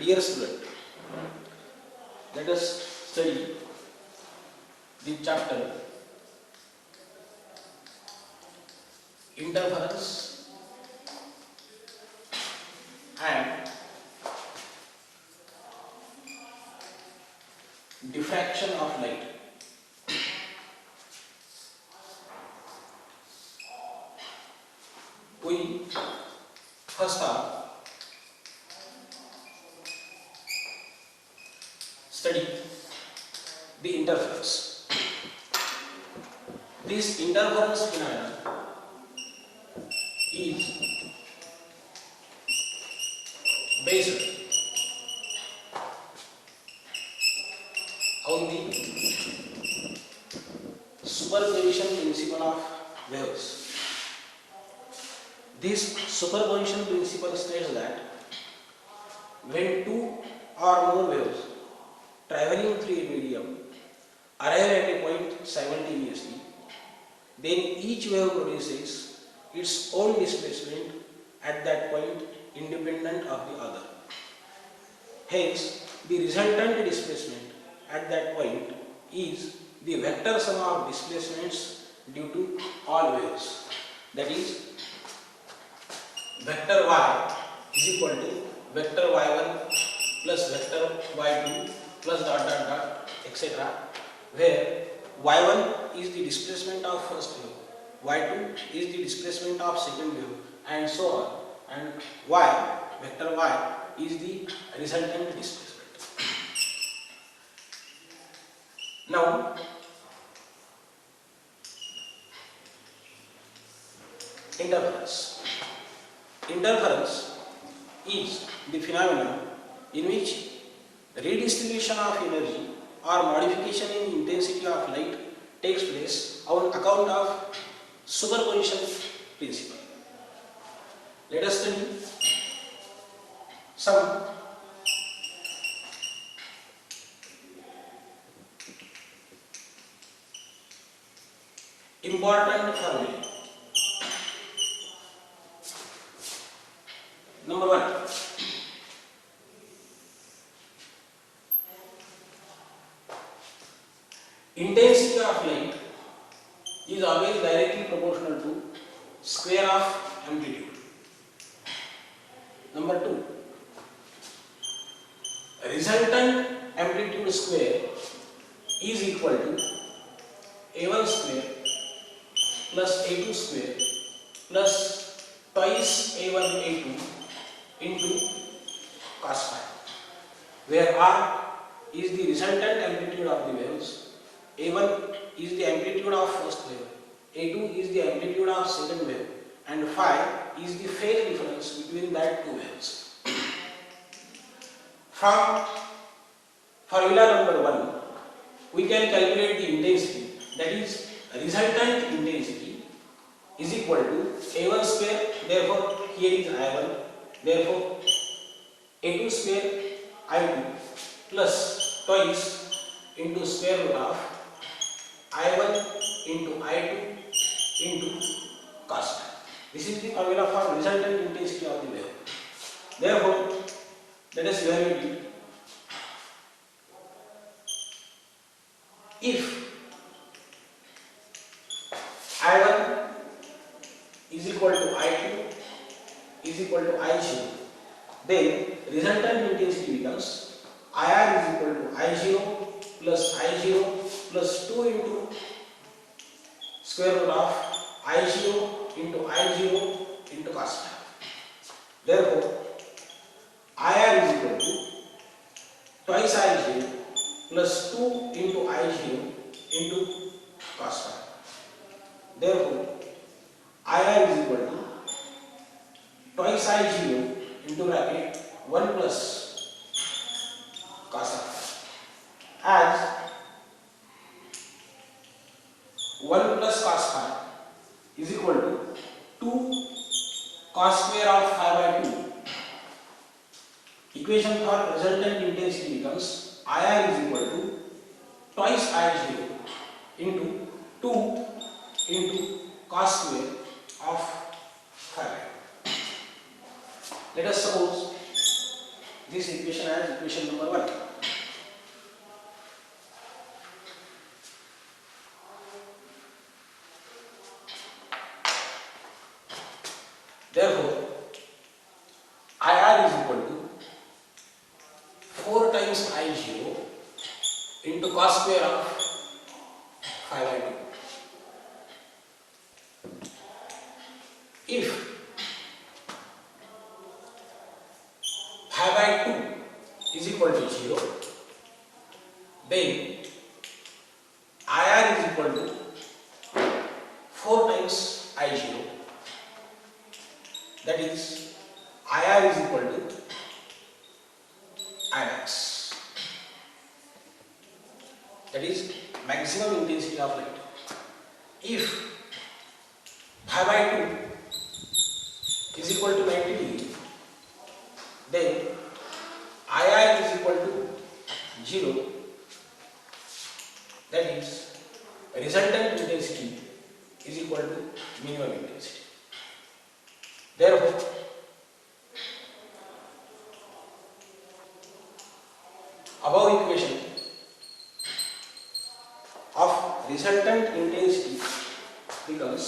Dear student, let us study the chapter interference and diffraction of light. We first study the interference. This interference phenomenon is based on the superposition principle of waves. This superposition principle states that when two or more waves traveling through a medium arrive at a point simultaneously, then each wave produces its own displacement at that point independent of the other. Hence, the resultant displacement at that point is the vector sum of displacements due to all waves. That is, vector y is equal to vector y1 plus vector y2 plus dot dot dot etc., where y1 is the displacement of first wave, y2 is the displacement of second wave, and so on, and vector y is the resultant displacement. Now, interference is the phenomenon in which redistribution of energy or modification in intensity of light takes place on account of superposition principle. Let us study some important formulae. Number 1. Intensity of light is always directly proportional to square of amplitude. Number 2. Resultant amplitude square is equal to A1 square plus A2 square plus twice A1 A2 into cos phi, where R is the resultant amplitude of the waves, A1 is the amplitude of first wave, A2 is the amplitude of second wave, and phi is the phase difference between that two waves. From formula number 1, we can calculate the intensity, that is, resultant intensity is equal to A1 square, therefore here is I1, therefore A2 square I2 plus twice into square root of I1 into I2 into cos phi. This is the formula for resultant intensity of the wave. Therefore, let us evaluate it. If I1 is equal to I2 is equal to I0, then resultant intensity becomes IR is equal to I0 plus 2 into square root of I0 into cos phi. Therefore, IR is equal to twice I0 plus 2 into I0 into cos phi. Therefore, IR is equal to twice I0 into bracket 1 plus cos phi, as 1 plus cos phi is equal to 2 cos square of phi by 2. Equation for resultant intensity becomes IR is equal to twice I0 into 2 into cos square of phi. Let us suppose this equation as equation number 1. Therefore, IR is equal to 4 times I0 into cos square of 5/2. If 5/2 is equal to 0, then IR is equal to 4 times I0, that is IR is equal to Imax, that is maximum intensity of light. If 5/2 is equal to 90 degree, then IR is equal to 0, that is resultant intensity is equal to minimum intensity. Therefore, above equation of resultant intensity becomes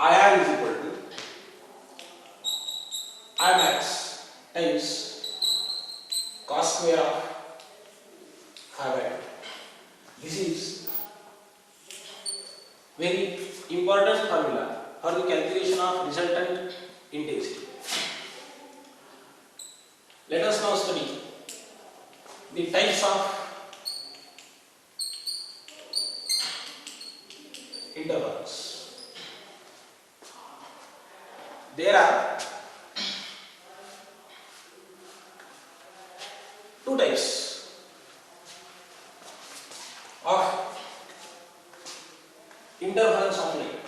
IR is equal to Imax times cos square of 5/2. This is very important formula for the calculation of resultant intensity. Let us now study the types of intervals. There are two types of intervals of light.